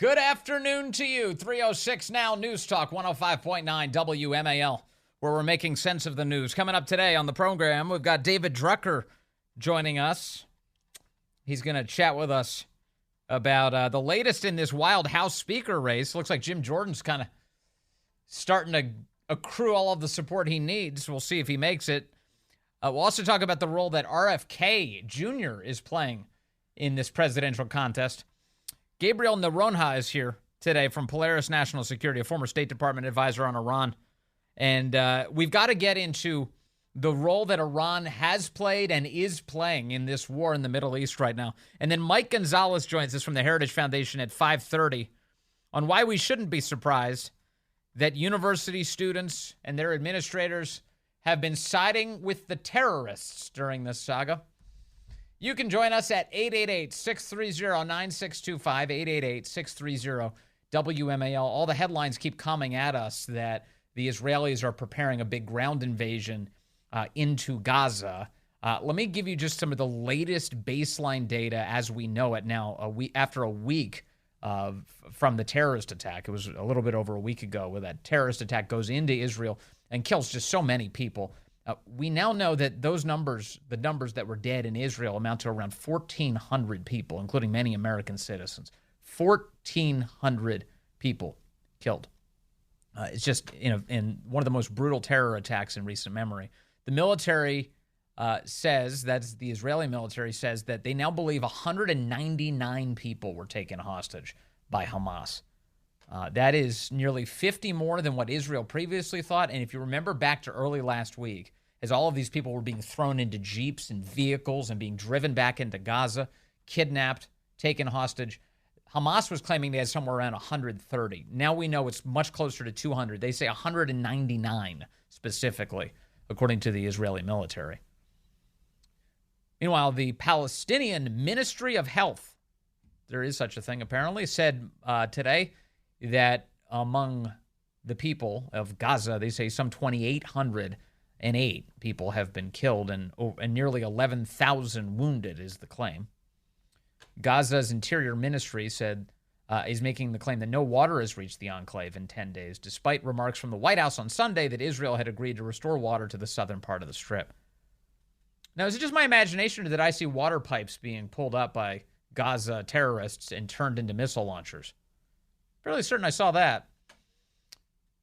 Good afternoon to you. 306 now, News Talk 105.9 WMAL, where we're making sense of the news. Coming up today on the program, we've got David Drucker joining us. He's going to chat with us about the latest in this wild House Speaker race. Looks like Jim Jordan's kind of starting to accrue all of the support he needs. We'll see if he makes it. We'll also talk about the role that RFK Jr. is playing in this presidential contest. Gabriel Naronha is here today from Polaris National Security, a former State Department advisor on Iran. And we've got to get into the role that Iran has played and is playing in this war in the Middle East right now. And then Mike Gonzalez joins us from the Heritage Foundation at 5:30 on why we shouldn't be surprised that university students and their administrators have been siding with the terrorists during this saga. You can join us at 888-630-9625, 888-630-WMAL. All the headlines keep coming at us that the Israelis are preparing a big ground invasion into Gaza. Let me give you just some of the latest baseline data as we know it now, after a week from the terrorist attack. It was a little bit over a week ago where that terrorist attack goes into Israel and kills just so many people. We now know that those numbers, the numbers that were dead in Israel, amount to around 1,400 people, including many American citizens. 1,400 people killed. It's just in one of the most brutal terror attacks in recent memory. The military says, that's the Israeli military says, that they now believe 199 people were taken hostage by Hamas. That is nearly 50 more than what Israel previously thought. And if you remember back to early last week, as all of these people were being thrown into jeeps and vehicles and being driven back into Gaza, kidnapped, taken hostage, Hamas was claiming they had somewhere around 130. Now we know it's much closer to 200. They say 199 specifically, according to the Israeli military. Meanwhile, the Palestinian Ministry of Health, there is such a thing apparently, said today that among the people of Gaza, they say some 2,808 people have been killed and nearly 11,000 wounded is the claim. Gaza's Interior Ministry said is making the claim that no water has reached the enclave in 10 days, despite remarks from the White House on Sunday that Israel had agreed to restore water to the southern part of the Strip. Now, is it just my imagination or did I see water pipes being pulled up by Gaza terrorists and turned into missile launchers? Fairly certain I saw that.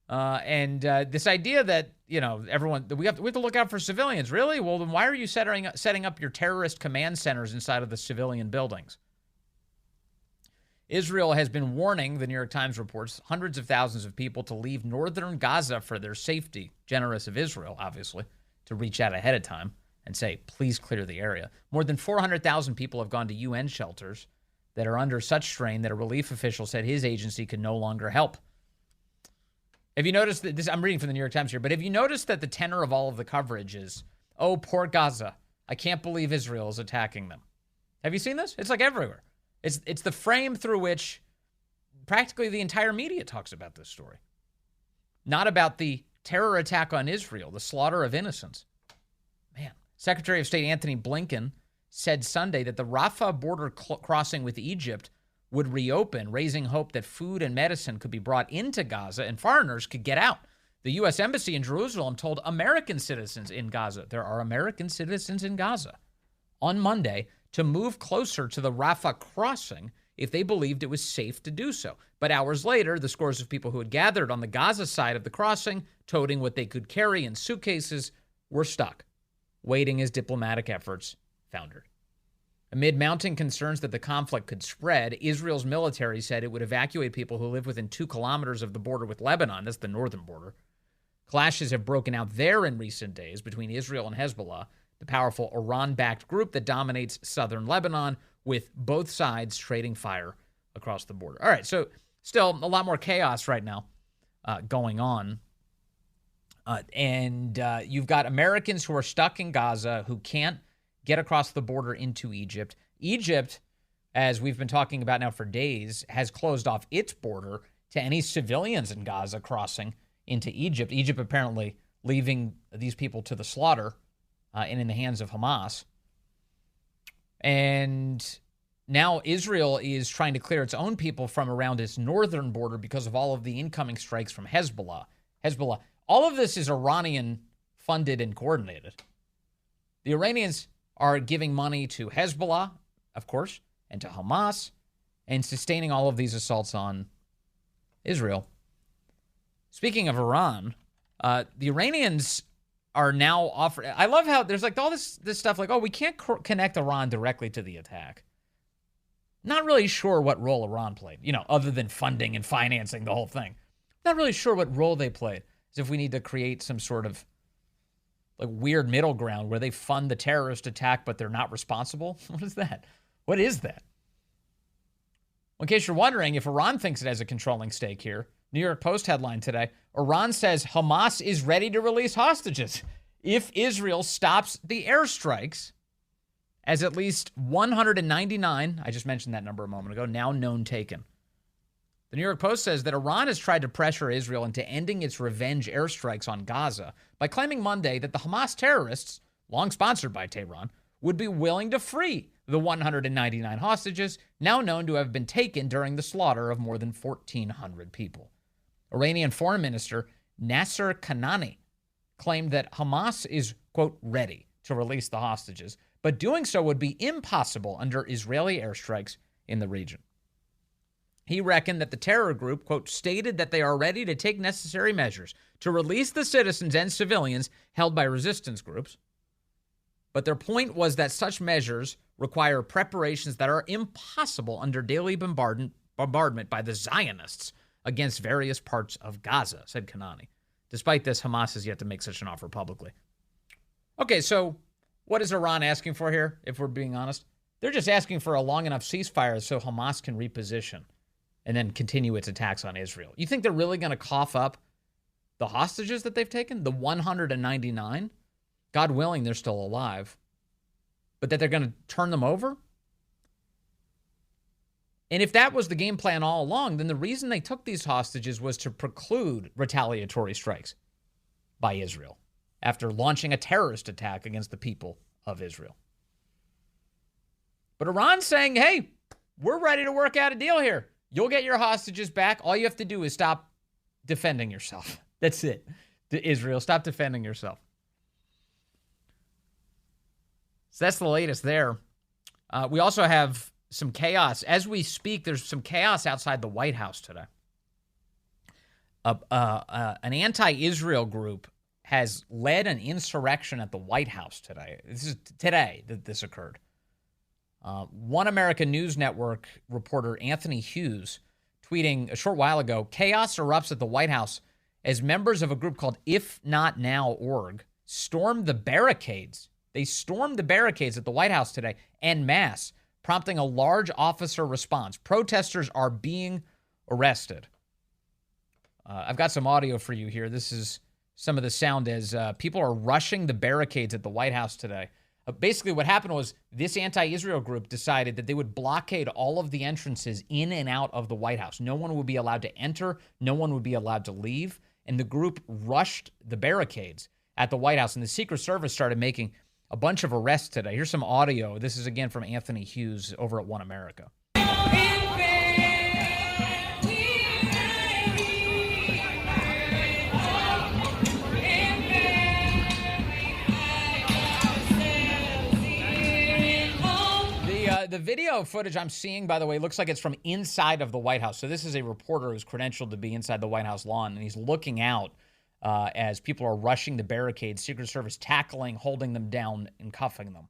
And this idea that, everyone, we have to look out for civilians. Really? Well, then why are you setting up your terrorist command centers inside of the civilian buildings? Israel has been warning, the New York Times reports, hundreds of thousands of people to leave northern Gaza for their safety. Generous of Israel, obviously, to reach out ahead of time and say, please clear the area. More than 400,000 people have gone to UN shelters that are under such strain that a relief official said his agency could no longer help. Have you noticed that this? I'm reading from the New York Times here, but have you noticed that the tenor of all of the coverage is, oh, poor Gaza. I can't believe Israel is attacking them. Have you seen this? It's like everywhere. It's the frame through which practically the entire media talks about this story. Not about the terror attack on Israel, the slaughter of innocents. Man, Secretary of State Anthony Blinken said Sunday that the Rafah border crossing with Egypt would reopen, raising hope that food and medicine could be brought into Gaza and foreigners could get out. The U.S. Embassy in Jerusalem told American citizens in Gaza, there are American citizens in Gaza, on Monday to move closer to the Rafah crossing if they believed it was safe to do so. But hours later, the scores of people who had gathered on the Gaza side of the crossing, toting what they could carry in suitcases, were stuck, waiting as diplomatic efforts foundered. Amid mounting concerns that the conflict could spread, Israel's military said it would evacuate people who live within 2 kilometers of the border with Lebanon. That's the northern border. Clashes have broken out there in recent days between Israel and Hezbollah, the powerful Iran-backed group that dominates southern Lebanon, with both sides trading fire across the border. All right, so still a lot more chaos right now going on. And you've got Americans who are stuck in Gaza who can't get across the border into Egypt. Egypt, as we've been talking about now for days, has closed off its border to any civilians in Gaza crossing into Egypt. Egypt apparently leaving these people to the slaughter and in the hands of Hamas. And now Israel is trying to clear its own people from around its northern border because of all of the incoming strikes from Hezbollah. All of this is Iranian funded and coordinated. The Iranians are giving money to Hezbollah, of course, and to Hamas, and sustaining all of these assaults on Israel. Speaking of Iran, the Iranians are now offering... I love how there's like all this stuff like, oh, we can't connect Iran directly to the attack. Not really sure what role Iran played, other than funding and financing the whole thing. Not really sure what role they played. As if we need to create some sort of like weird middle ground where they fund the terrorist attack, but they're not responsible. What is that? What is that? Well, in case you're wondering, if Iran thinks it has a controlling stake here, New York Post headline today, Iran says Hamas is ready to release hostages if Israel stops the airstrikes, as at least 199, I just mentioned that number a moment ago, now known taken. The New York Post says that Iran has tried to pressure Israel into ending its revenge airstrikes on Gaza by claiming Monday that the Hamas terrorists, long sponsored by Tehran, would be willing to free the 199 hostages now known to have been taken during the slaughter of more than 1,400 people. Iranian Foreign Minister Nasser Kanani claimed that Hamas is, quote, ready to release the hostages, but doing so would be impossible under Israeli airstrikes in the region. He reckoned that the terror group, quote, stated that they are ready to take necessary measures to release the citizens and civilians held by resistance groups. But their point was that such measures require preparations that are impossible under daily bombardment by the Zionists against various parts of Gaza, said Kanani. Despite this, Hamas has yet to make such an offer publicly. Okay, so what is Iran asking for here, if we're being honest? They're just asking for a long enough ceasefire so Hamas can reposition and then continue its attacks on Israel. You think they're really going to cough up the hostages that they've taken, the 199? God willing, they're still alive. But that they're going to turn them over? And if that was the game plan all along, then the reason they took these hostages was to preclude retaliatory strikes by Israel after launching a terrorist attack against the people of Israel. But Iran's saying, hey, we're ready to work out a deal here. You'll get your hostages back. All you have to do is stop defending yourself. That's it. Israel, stop defending yourself. So that's the latest there. We also have some chaos. As we speak, there's some chaos outside the White House today. An anti-Israel group has led an insurrection at the White House today. This is today that this occurred. One American News Network reporter, Anthony Hughes, tweeting a short while ago, chaos erupts at the White House as members of a group called If Not Now Org stormed the barricades. They stormed the barricades at the White House today en masse, prompting a large officer response. Protesters are being arrested. I've got some audio for you here. This is some of the sound as people are rushing the barricades at the White House today. Basically, what happened was this anti-Israel group decided that they would blockade all of the entrances in and out of the White House. No one would be allowed to enter. No one would be allowed to leave. And the group rushed the barricades at the White House. And the Secret Service started making a bunch of arrests today. Here's some audio. This is, again, from Anthony Hughes over at One America. The video footage I'm seeing, by the way, looks like it's from inside of the White House. So this is a reporter who's credentialed to be inside the White House lawn, and he's looking out as people are rushing the barricades, Secret Service tackling, holding them down, and cuffing them.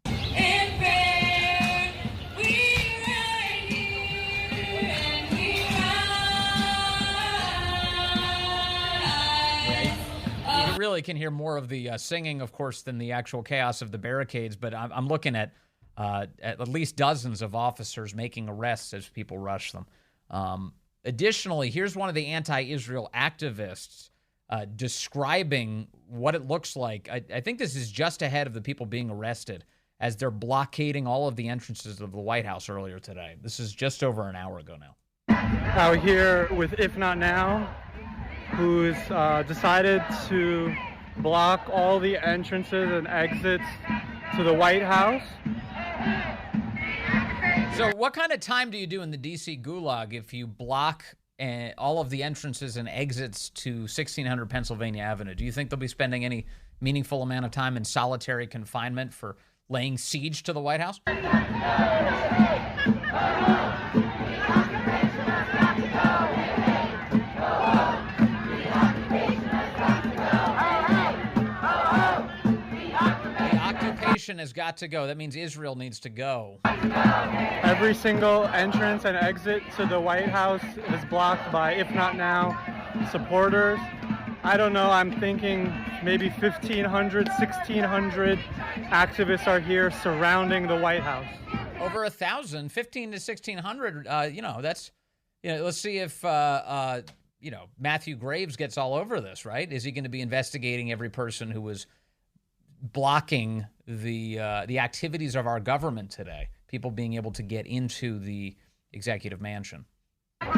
You really can hear more of the singing, of course, than the actual chaos of the barricades, but I'm looking at least dozens of officers making arrests as people rush them. Additionally, here's one of the anti-Israel activists describing what it looks like. I think this is just ahead of the people being arrested as they're blockading all of the entrances of the White House earlier today. This is just over an hour ago now. Out here with If Not Now, who's decided to block all the entrances and exits to the White House. So what kind of time do you do in the D.C. Gulag if you block all of the entrances and exits to 1600 Pennsylvania Avenue? Do you think they'll be spending any meaningful amount of time in solitary confinement for laying siege to the White House? Has got to go. That means Israel needs to go. Every single entrance and exit to the White House is blocked by, if not now, supporters. I don't know, I'm thinking maybe 1,500, 1,600 activists are here surrounding the White House. Over 1,000, 15 to 1,600, that's, let's see if, Matthew Graves gets all over this, right? Is he going to be investigating every person who was blocking the activities of our government today, people being able to get into the executive mansion? Hey,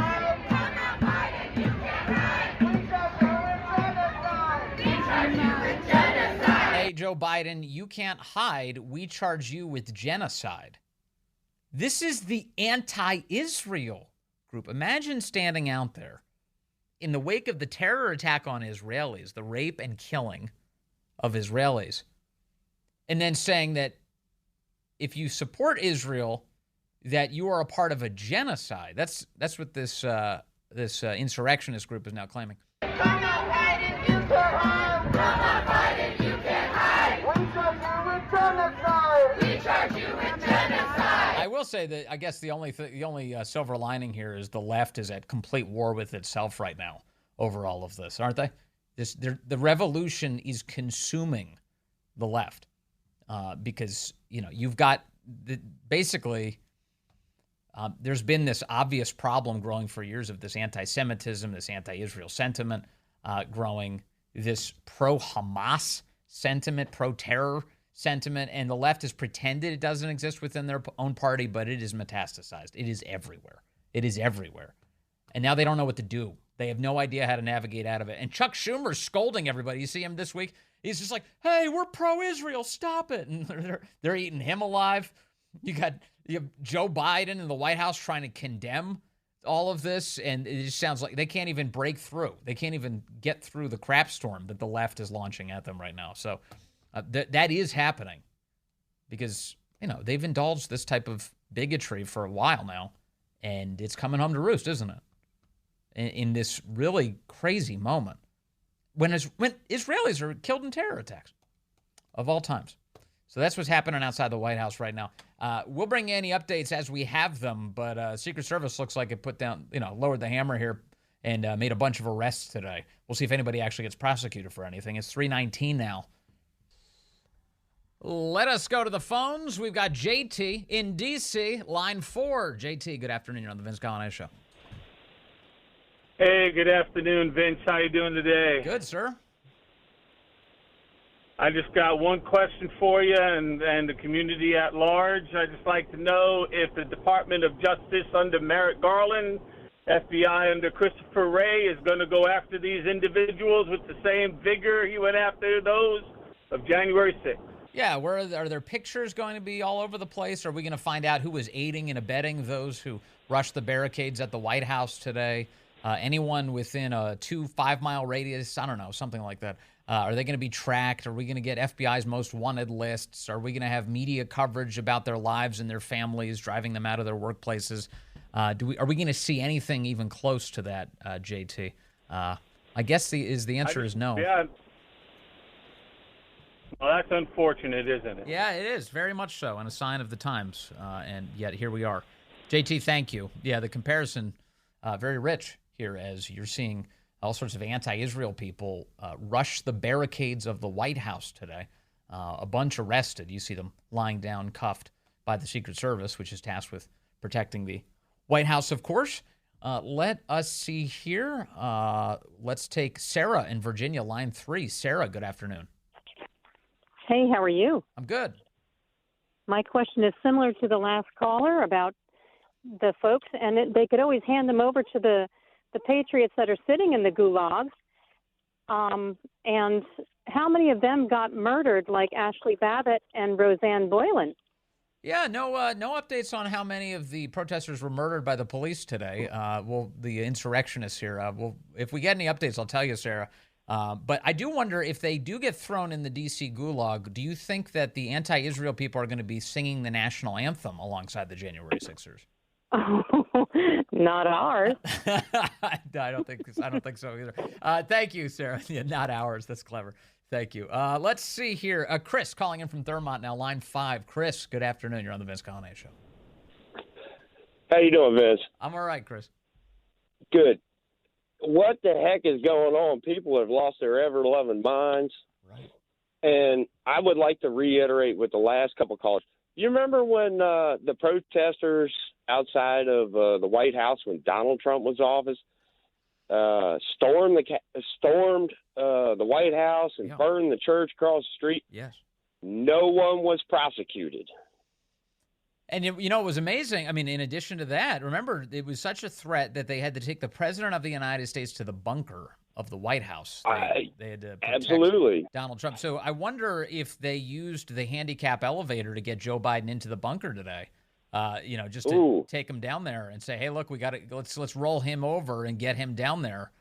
Joe Biden, you can't hide. We charge you with genocide. This is the anti-Israel group. Imagine standing out there in the wake of the terror attack on Israelis, the rape and killing of Israelis, and then saying that if you support Israel, that you are a part of a genocide. That's what this insurrectionist group is now claiming. Come on, Biden, you can't hide. Come on, Biden, you can't hide. We charge you with genocide. We charge you with genocide. I will say that I guess the only silver lining here is the left is at complete war with itself right now over all of this, aren't they? The revolution is consuming the left because, you've got basically there's been this obvious problem growing for years of this anti-Semitism, this anti-Israel sentiment growing, this pro-Hamas sentiment, pro-terror sentiment, and the left has pretended it doesn't exist within their own party, but it is metastasized. It is everywhere. It is everywhere. And now they don't know what to do. They have no idea how to navigate out of it. And Chuck Schumer's scolding everybody. You see him this week? He's just like, hey, we're pro-Israel. Stop it. And they're eating him alive. You have Joe Biden in the White House trying to condemn all of this. And it just sounds like they can't even break through. They can't even get through the crap storm that the left is launching at them right now. So that is happening because, they've indulged this type of bigotry for a while now. And it's coming home to roost, isn't it? In this really crazy moment when Israelis are killed in terror attacks of all times. So that's what's happening outside the White House right now. We'll bring you any updates as we have them, but Secret Service looks like it lowered the hammer here and made a bunch of arrests today. We'll see if anybody actually gets prosecuted for anything. It's 3:19 now. Let us go to the phones. We've got JT in D.C., line 4. JT, good afternoon. You're on the Vince Coglianese Show. Hey, good afternoon, Vince. How you doing today? Good, sir. I just got one question for you and the community at large. I'd just like to know if the Department of Justice under Merrick Garland, FBI under Christopher Wray is going to go after these individuals with the same vigor he went after those of January 6th. Yeah, are there pictures going to be all over the place? Are we going to find out who was aiding and abetting those who rushed the barricades at the White House today? Anyone within a 5-mile radius, I don't know, something like that. Are they going to be tracked? Are we going to get FBI's most wanted lists? Are we going to have media coverage about their lives and their families, driving them out of their workplaces? Are we going to see anything even close to that, JT? I guess the answer is no. Yeah. Well, that's unfortunate, isn't it? Yeah, it is, very much so, and a sign of the times. And yet here we are. JT, thank you. Yeah, the comparison, very rich here as you're seeing all sorts of anti-Israel people rush the barricades of the White House today. A bunch arrested. You see them lying down, cuffed by the Secret Service, which is tasked with protecting the White House, of course. Let us see here. Let's take Sarah in Virginia, line 3. Sarah, good afternoon. Hey, how are you? I'm good. My question is similar to the last caller about the folks, and they could always hand them over to the patriots that are sitting in the gulags. And how many of them got murdered like Ashley Babbitt and Roseanne Boylan? Yeah, no updates on how many of the protesters were murdered by the police today. The insurrectionists here. If we get any updates, I'll tell you, Sarah. But I do wonder if they do get thrown in the D.C. gulag, do you think that the anti-Israel people are going to be singing the national anthem alongside the January 6ers? Not ours. I don't think so either. Thank you, Sarah. Yeah, not ours. That's clever. Thank you. Let's see here. Chris calling in from Thurmont now, line 5. Chris, good afternoon. You're on the Vince Coglianese Show. How you doing, Vince? I'm all right, Chris. Good. What the heck is going on? People have lost their ever-loving minds. Right. And I would like to reiterate with the last couple of callers. You remember when the protesters outside of the White House, when Donald Trump was in office, stormed the White House and burned the church across the street? Yes. No one was prosecuted. And, it was amazing. I mean, in addition to that, remember, it was such a threat that they had to take the president of the United States to the bunker of the White House. They had to protect Donald Trump. So I wonder if they used the handicap elevator to get Joe Biden into the bunker today, just to take him down there and say, hey, look, we got to let's roll him over and get him down there.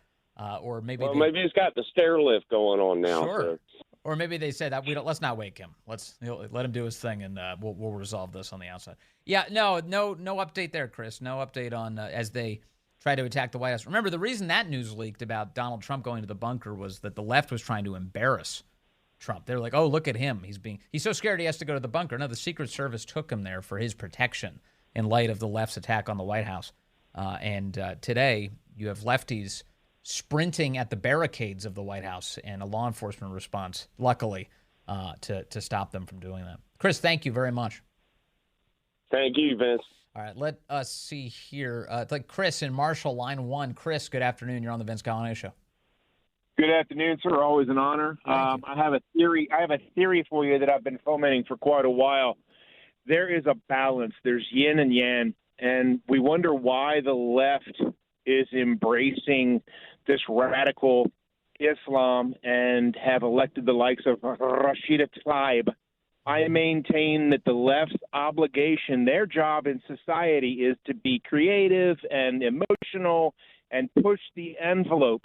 Or maybe maybe he's got the stair lift going on now. Sure. So. Or maybe they said that let's not wake him. Let's let him do his thing, and we'll resolve this on the outside. Yeah, no update there, Chris. No update on as they try to attack the White House. Remember, the reason that news leaked about Donald Trump going to the bunker was that the left was trying to embarrass Trump. They're like, oh, look at him. He's so scared he has to go to the bunker. No, the Secret Service took him there for his protection in light of the left's attack on the White House. And today you have lefties sprinting at the barricades of the White House and a law enforcement response, luckily, to stop them from doing that. Chris, thank you very much. Thank you, Vince. All right, let us see here. It's like Chris in Marshall, line 1. Chris, good afternoon. You're on the Vince Coglianese Show. Good afternoon, sir. Always an honor. I have a theory for you that I've been fomenting for quite a while. There is a balance. There's yin and yang, and we wonder why the left is embracing this radical Islam and have elected the likes of Rashida Tlaib. I maintain that the left's obligation, their job in society, is to be creative and emotional and push the envelope.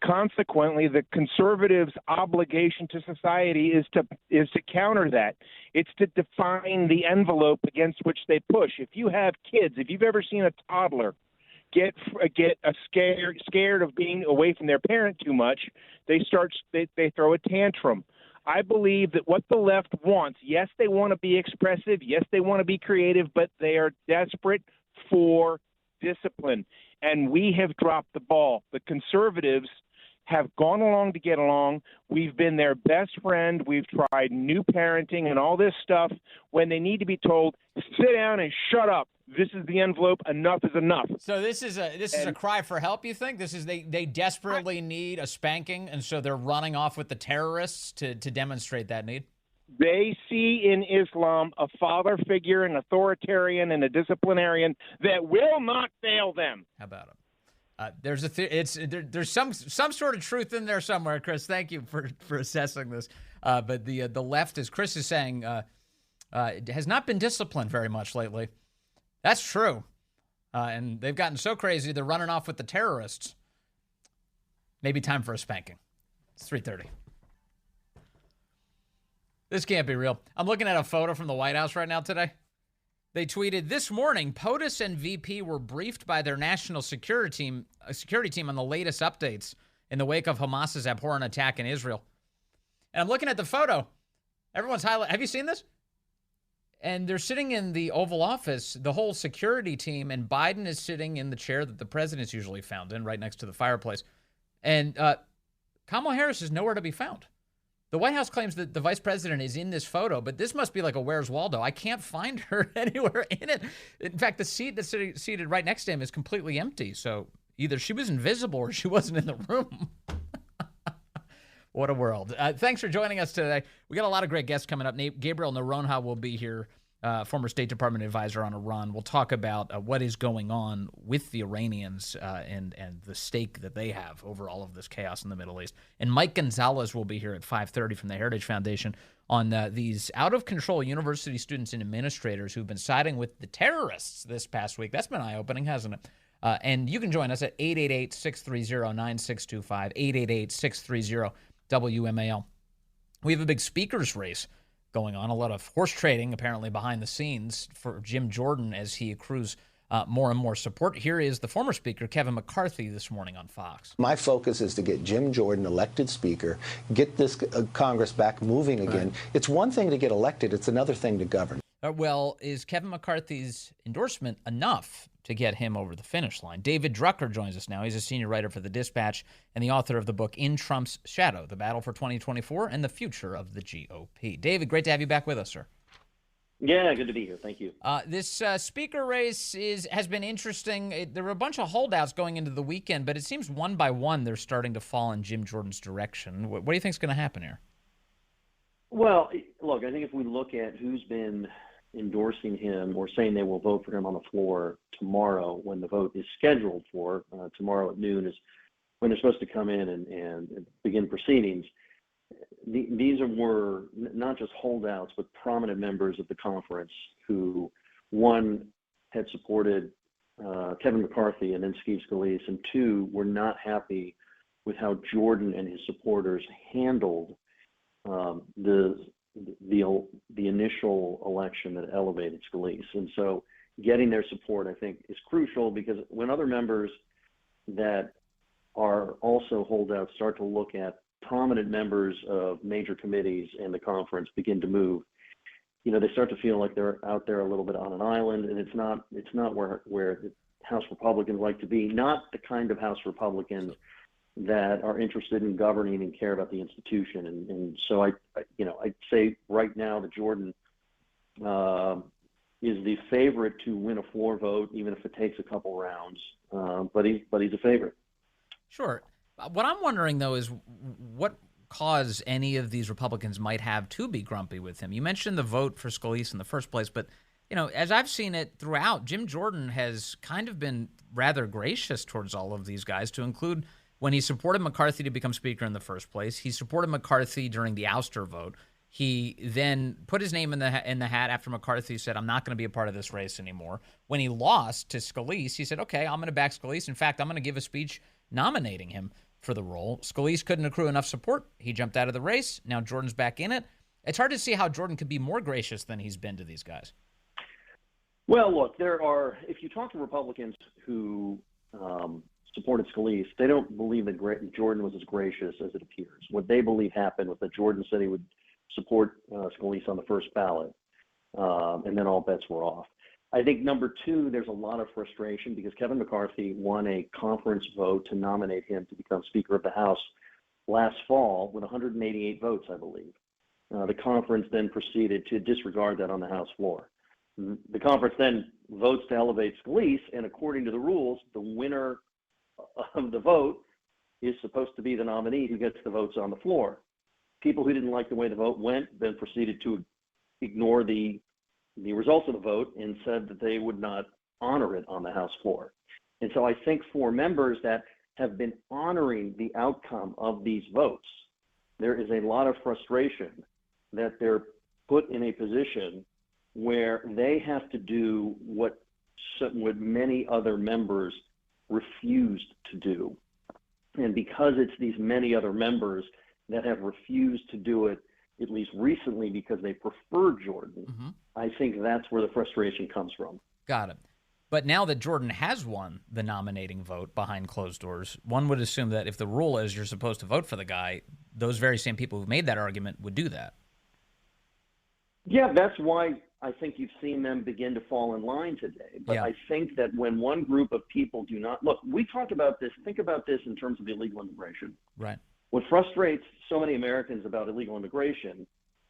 Consequently, the conservatives' obligation to society is to counter that. It's to define the envelope against which they push. If you have kids, if you've ever seen a toddler get scared of being away from their parent too much, they throw a tantrum. I believe that what the left wants, yes, they want to be expressive, yes, they want to be creative, but they are desperate for discipline. And we have dropped the ball. The conservatives have gone along to get along. We've been their best friend. We've tried new parenting and all this stuff when they need to be told, sit down and shut up. This is the envelope. Enough is enough. So this is a cry for help, you think? This is they desperately need a spanking, and so they're running off with the terrorists to demonstrate that need? They see in Islam a father figure, an authoritarian, and a disciplinarian that will not fail them. How about it? There's some sort of truth in there somewhere, Chris. Thank you for assessing this. But the left, as Chris is saying, has not been disciplined very much lately. That's true. And they've gotten so crazy they're running off with the terrorists. Maybe time for a spanking. It's 3:30. This can't be real. I'm looking at a photo from the White House right now today. They tweeted, this morning, POTUS and VP were briefed by their national security team on the latest updates in the wake of Hamas's abhorrent attack in Israel. And I'm looking at the photo. Everyone's highlighting. Have you seen this? And they're sitting in the Oval Office, the whole security team, and Biden is sitting in the chair that the president's usually found in, right next to the fireplace. And Kamala Harris is nowhere to be found. The White House claims that the vice president is in this photo, but this must be like a Where's Waldo. I can't find her anywhere in it. In fact, the seat that's seated right next to him is completely empty. So either she was invisible or she wasn't in the room. What a world. Thanks for joining us today. We got a lot of great guests coming up. Gabriel Noronha will be here former State Department advisor on Iran. We'll talk about what is going on with the Iranians and the stake that they have over all of this chaos in the Middle East. And Mike Gonzalez will be here at 5:30 from the Heritage Foundation on these out-of-control university students and administrators who've been siding with the terrorists this past week. That's been eye-opening, hasn't it? And you can join us at 888-630-9625, 888-630-WMAL. We have a big speakers race going on, a lot of horse trading apparently behind the scenes for Jim Jordan as he accrues more and more support. Here is the former speaker, Kevin McCarthy, this morning on Fox. My focus is to get Jim Jordan elected speaker, get this Congress back moving again. Right. It's one thing to get elected, it's another thing to govern. Well, is Kevin McCarthy's endorsement enough to get him over the finish line? David Drucker joins us now. He's a senior writer for The Dispatch and the author of the book In Trump's Shadow, The Battle for 2024 and the Future of the GOP. David, great to have you back with us, sir. Yeah, good to be here. Thank you. This speaker race has been interesting. There were a bunch of holdouts going into the weekend, but it seems one by one they're starting to fall in Jim Jordan's direction. What do you think is going to happen here? Well, look, I think if we look at who's been endorsing him or saying they will vote for him on the floor tomorrow, when the vote is scheduled for tomorrow at noon is when they're supposed to come in and begin proceedings. These were not just holdouts, but prominent members of the conference who, one, had supported Kevin McCarthy and then Steve Scalise, and two, were not happy with how Jordan and his supporters handled the initial election that elevated Scalise. And so getting their support, I think, is crucial, because when other members that are also holdouts start to look at prominent members of major committees in the conference begin to move, they start to feel like they're out there a little bit on an island, and it's not where the House Republicans like to be, not the kind of House Republicans that are interested in governing and care about the institution. And so I'd say right now that Jordan is the favorite to win a floor vote, even if it takes a couple rounds. But he's a favorite. Sure. What I'm wondering, though, is what cause any of these Republicans might have to be grumpy with him. You mentioned the vote for Scalise in the first place, but as I've seen it throughout, Jim Jordan has kind of been rather gracious towards all of these guys, to include when he supported McCarthy to become speaker in the first place. He supported McCarthy during the ouster vote. He then put his name in the hat after McCarthy said, I'm not going to be a part of this race anymore. When he lost to Scalise, he said, okay, I'm going to back Scalise. In fact, I'm going to give a speech nominating him for the role. Scalise couldn't accrue enough support. He jumped out of the race. Now Jordan's back in it. It's hard to see how Jordan could be more gracious than he's been to these guys. Well, look, if you talk to Republicans who supported Scalise, they don't believe that Jordan was as gracious as it appears. What they believe happened was that Jordan said he would support Scalise on the first ballot, and then all bets were off. I think number two, there's a lot of frustration because Kevin McCarthy won a conference vote to nominate him to become Speaker of the House last fall with 188 votes, I believe. The conference then proceeded to disregard that on the House floor. The conference then votes to elevate Scalise, and according to the rules, the winner of the vote is supposed to be the nominee who gets the votes on the floor. People who didn't like the way the vote went then proceeded to ignore the results of the vote and said that they would not honor it on the House floor. And so I think for members that have been honoring the outcome of these votes, there is a lot of frustration that they're put in a position where they have to do what many other members refused to do. And because it's these many other members that have refused to do it, at least recently, because they prefer Jordan, I think that's where the frustration comes from. Got it. But now that Jordan has won the nominating vote behind closed doors, one would assume that if the rule is you're supposed to vote for the guy, those very same people who made that argument would do that. Yeah, that's why I think you've seen them begin to fall in line today. But yeah. I think that when one group of people do not – look, we talk about this. Think about this in terms of illegal immigration. Right. What frustrates so many Americans about illegal immigration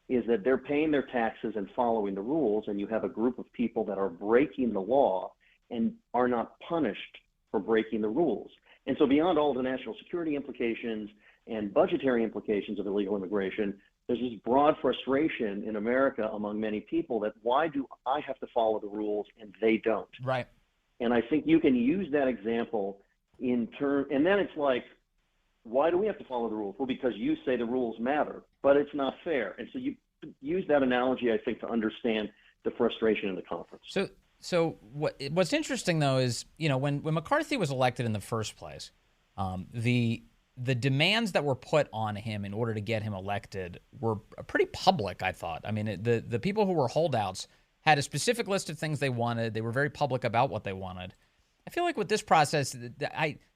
is that they're paying their taxes and following the rules, and you have a group of people that are breaking the law and are not punished for breaking the rules. And so beyond all the national security implications and budgetary implications of illegal immigration, there's this broad frustration in America among many people that why do I have to follow the rules and they don't? Right. And I think you can use that example in turn, and then it's like, why do we have to follow the rules? Well, because you say the rules matter, but it's not fair. And so you use that analogy, I think, to understand the frustration in the conference. So what's interesting though is, when McCarthy was elected in the first place, the demands that were put on him in order to get him elected were pretty public, I thought. I mean, the people who were holdouts had a specific list of things they wanted. They were very public about what they wanted. I feel like with this process,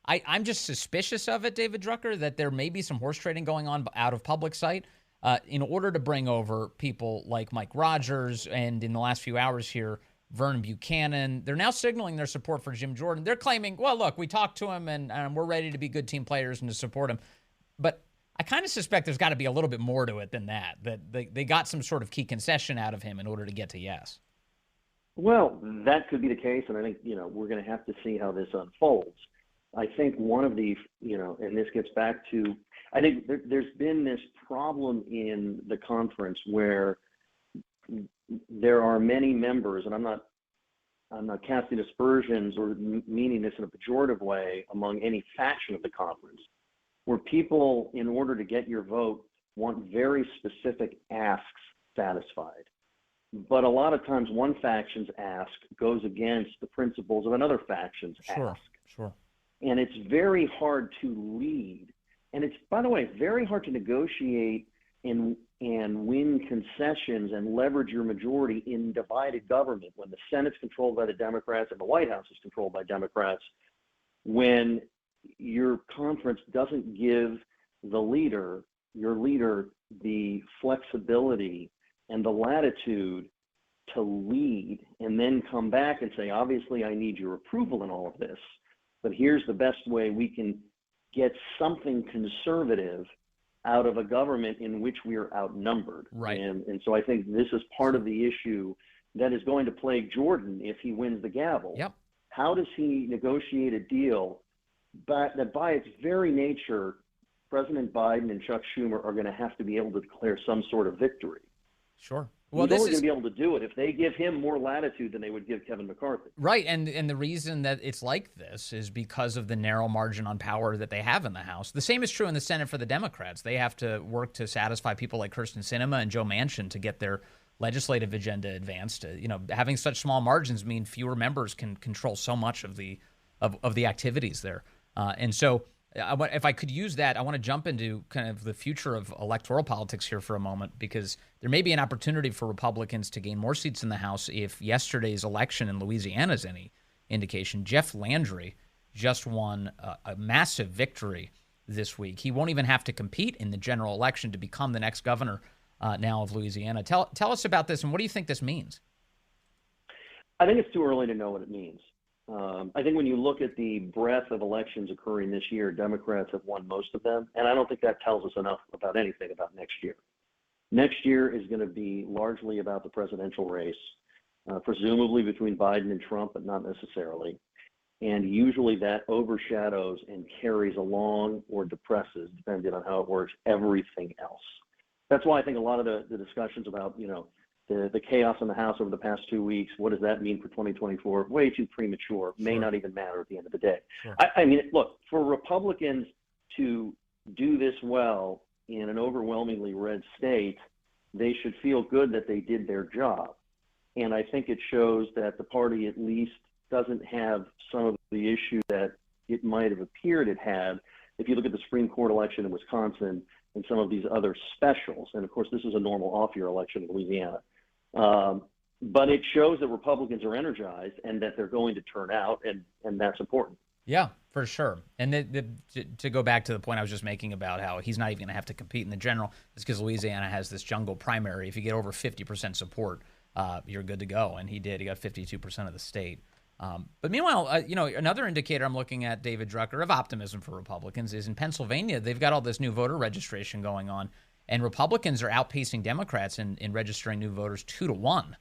I'm just suspicious of it, David Drucker, that there may be some horse trading going on out of public sight in order to bring over people like Mike Rogers and in the last few hours here, Vernon Buchanan. They're now signaling their support for Jim Jordan. They're claiming, well, look, we talked to him and we're ready to be good team players and to support him. But I kind of suspect there's got to be a little bit more to it than that they got some sort of key concession out of him in order to get to yes. Well, that could be the case, and I think, we're going to have to see how this unfolds. I think one of the, and this gets back to, I think there's been this problem in the conference where there are many members, and I'm not casting aspersions or meaning this in a pejorative way among any faction of the conference, where people, in order to get your vote, want very specific asks satisfied. But a lot of times one faction's ask goes against the principles of another faction's ask. Sure. And it's very hard to lead. And it's, by the way, very hard to negotiate and win concessions and leverage your majority in divided government when the Senate's controlled by the Democrats and the White House is controlled by Democrats, when your conference doesn't give your leader, the flexibility and the latitude to lead and then come back and say, obviously, I need your approval in all of this, but here's the best way we can get something conservative out of a government in which we are outnumbered. Right. And so I think this is part of the issue that is going to plague Jordan if he wins the gavel. Yep. How does he negotiate a deal that by its very nature, President Biden and Chuck Schumer are going to have to be able to declare some sort of victory? Sure. Well, he's only going to be able to do it if they give him more latitude than they would give Kevin McCarthy. Right, and the reason that it's like this is because of the narrow margin on power that they have in the House. The same is true in the Senate for the Democrats. They have to work to satisfy people like Kyrsten Sinema and Joe Manchin to get their legislative agenda advanced. Having such small margins mean fewer members can control so much of the activities there. And so if I could use that, I want to jump into kind of the future of electoral politics here for a moment, because there may be an opportunity for Republicans to gain more seats in the House if yesterday's election in Louisiana is any indication. Jeff Landry just won a massive victory this week. He won't even have to compete in the general election to become the next governor now of Louisiana. Tell us about this, and what do you think this means? I think it's too early to know what it means. I think when you look at the breadth of elections occurring this year, Democrats have won most of them, and I don't think that tells us enough about anything about next year. Next year is going to be largely about the presidential race, presumably between Biden and Trump, but not necessarily. And usually that overshadows and carries along or depresses, depending on how it works, everything else. That's why I think a lot of the discussions about, the chaos in the House over the past 2 weeks, what does that mean for 2024? Way too premature, may not even matter at the end of the day. Sure. I mean, look, for Republicans to do this well in an overwhelmingly red state, they should feel good that they did their job. And I think it shows that the party at least doesn't have some of the issues that it might have appeared it had. If you look at the Supreme Court election in Wisconsin and some of these other specials, and of course this is a normal off-year election in Louisiana, but it shows that Republicans are energized and that they're going to turn out, and that's important. Yeah, for sure. And to go back to the point I was just making about how he's not even going to have to compete in the general, it's because Louisiana has this jungle primary. If you get over 50% support, you're good to go. And he did. He got 52% of the state. But meanwhile, another indicator I'm looking at, David Drucker, of optimism for Republicans is in Pennsylvania. They've got all this new voter registration going on, and Republicans are outpacing Democrats in registering new voters 2-1.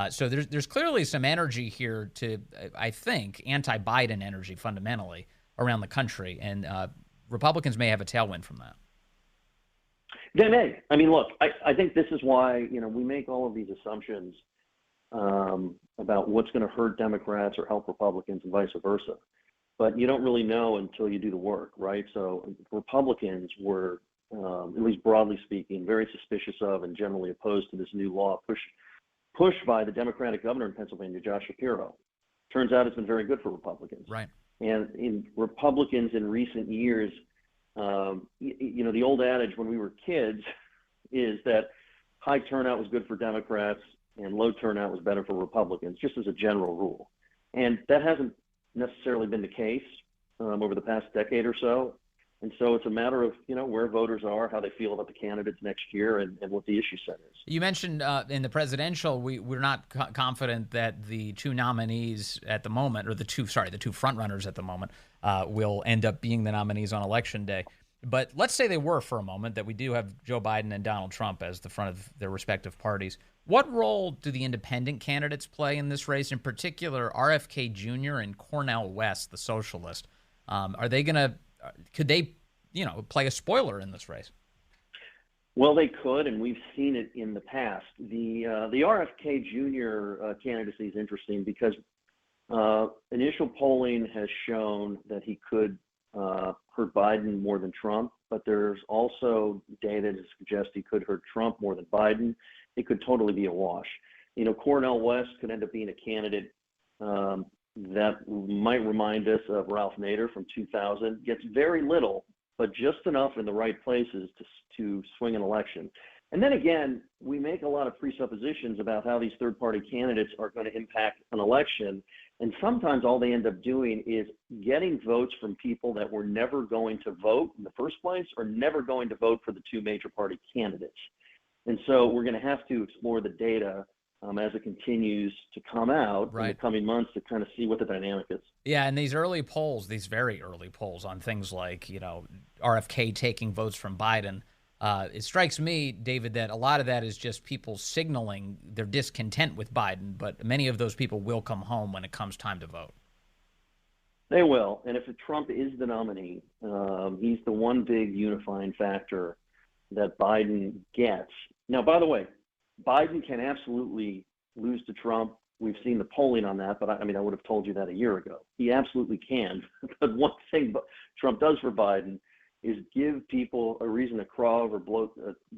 So there's clearly some energy here to, I think, anti-Biden energy fundamentally around the country, and Republicans may have a tailwind from that. They may. I mean, look, I think this is why, we make all of these assumptions about what's going to hurt Democrats or help Republicans and vice versa. But you don't really know until you do the work, right? So Republicans were, at least broadly speaking, very suspicious of and generally opposed to this new law pushed by the Democratic governor in Pennsylvania, Josh Shapiro. Turns out it's been very good for Republicans. Right. And in Republicans in recent years, the old adage when we were kids is that high turnout was good for Democrats and low turnout was better for Republicans, just as a general rule. And that hasn't necessarily been the case over the past decade or so. And so it's a matter of, where voters are, how they feel about the candidates next year, and what the issue set is. You mentioned in the presidential, we're not confident that the two nominees at the moment, or the two frontrunners at the moment, will end up being the nominees on Election Day. But let's say they were for a moment, that we do have Joe Biden and Donald Trump as the front of their respective parties. What role do the independent candidates play in this race, in particular RFK Jr. and Cornel West, the socialist? Could they, play a spoiler in this race? Well, they could, and we've seen it in the past. The RFK Jr. candidacy is interesting because initial polling has shown that he could hurt Biden more than Trump, but there's also data to suggest he could hurt Trump more than Biden. It could totally be a wash. Cornel West could end up being a candidate that might remind us of Ralph Nader from 2000. Gets very little, but just enough in the right places to swing an election. And then again, we make a lot of presuppositions about how these third-party candidates are going to impact an election. And sometimes all they end up doing is getting votes from people that were never going to vote in the first place or never going to vote for the two major party candidates. And so we're going to have to explore the data as it continues to come out in the coming months to kind of see what the dynamic is. Yeah, and these very early polls on things like, RFK taking votes from Biden, it strikes me, David, that a lot of that is just people signaling their discontent with Biden, but many of those people will come home when it comes time to vote. They will, and if Trump is the nominee, he's the one big unifying factor that Biden gets. Now, by the way, Biden can absolutely lose to Trump. We've seen the polling on that, but I would have told you that a year ago. He absolutely can. But one thing Trump does for Biden is give people a reason to crawl over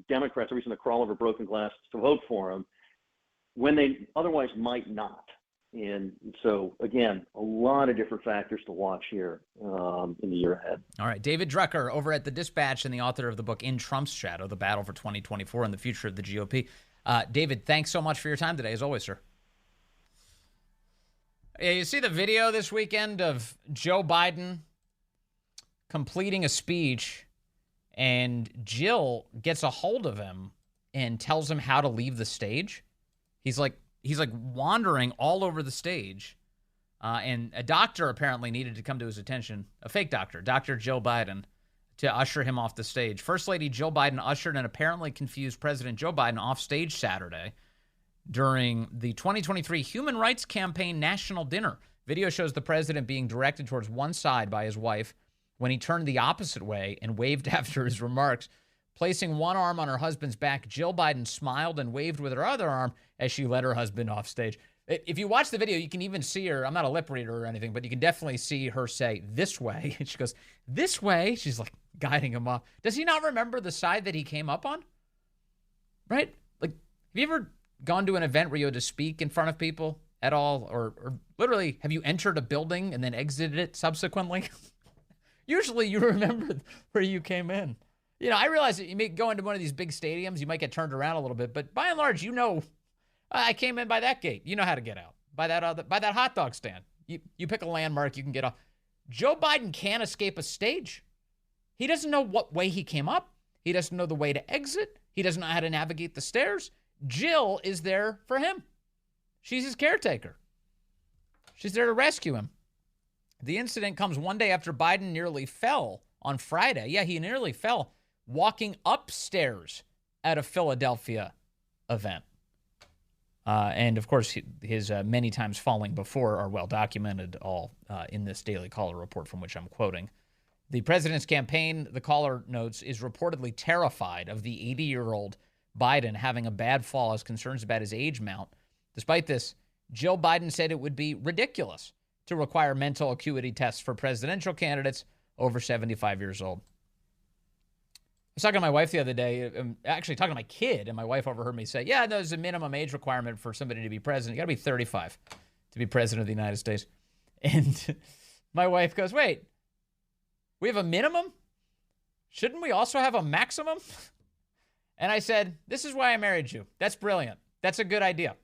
Democrats a reason to crawl over broken glass to vote for him when they otherwise might not. And so, again, a lot of different factors to watch here in the year ahead. All right. David Drucker over at The Dispatch and the author of the book In Trump's Shadow, The Battle for 2024 and the Future of the GOP. David, thanks so much for your time today, as always, sir. Yeah, you see the video this weekend of Joe Biden completing a speech, and Jill gets a hold of him and tells him how to leave the stage. He's like wandering all over the stage, and a doctor apparently needed to come to his attention, a fake doctor, Dr. Joe Biden, to usher him off the stage. First Lady Jill Biden ushered an apparently confused President Joe Biden off stage Saturday during the 2023 Human Rights Campaign National Dinner. Video shows the president being directed towards one side by his wife when he turned the opposite way and waved after his remarks. Placing one arm on her husband's back, Jill Biden smiled and waved with her other arm as she led her husband off stage. If you watch the video, you can even see her. I'm not a lip reader or anything, but you can definitely see her say, "This way." And she goes, "This way." She's like guiding him off. Does he not remember the side that he came up on? Right? Like, have you ever gone to an event where you had to speak in front of people at all? Or literally, have you entered a building and then exited it subsequently? Usually you remember where you came in. I realize that you may go into one of these big stadiums, you might get turned around a little bit, but by and large, I came in by that gate. You know how to get out. By that hot dog stand. You pick a landmark, you can get off. Joe Biden can't escape a stage. He doesn't know what way he came up. He doesn't know the way to exit. He doesn't know how to navigate the stairs. Jill is there for him. She's his caretaker. She's there to rescue him. The incident comes one day after Biden nearly fell on Friday. Yeah, he nearly fell walking upstairs at a Philadelphia event. And, of course, his many times falling before are well documented, all in this Daily Caller report from which I'm quoting. The president's campaign, the caller notes, is reportedly terrified of the 80-year-old Biden having a bad fall, as concerns about his age mount. Despite this, Jill Biden said it would be ridiculous to require mental acuity tests for presidential candidates over 75 years old. I was talking to my wife the other day, actually talking to my kid, and my wife overheard me say, yeah, there's a minimum age requirement for somebody to be president. You got to be 35 to be president of the United States. And my wife goes, wait, we have a minimum? Shouldn't we also have a maximum? And I said, this is why I married you. That's brilliant. That's a good idea.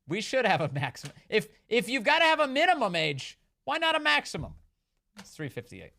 We should have a maximum. If you've got to have a minimum age, why not a maximum? It's 3:58.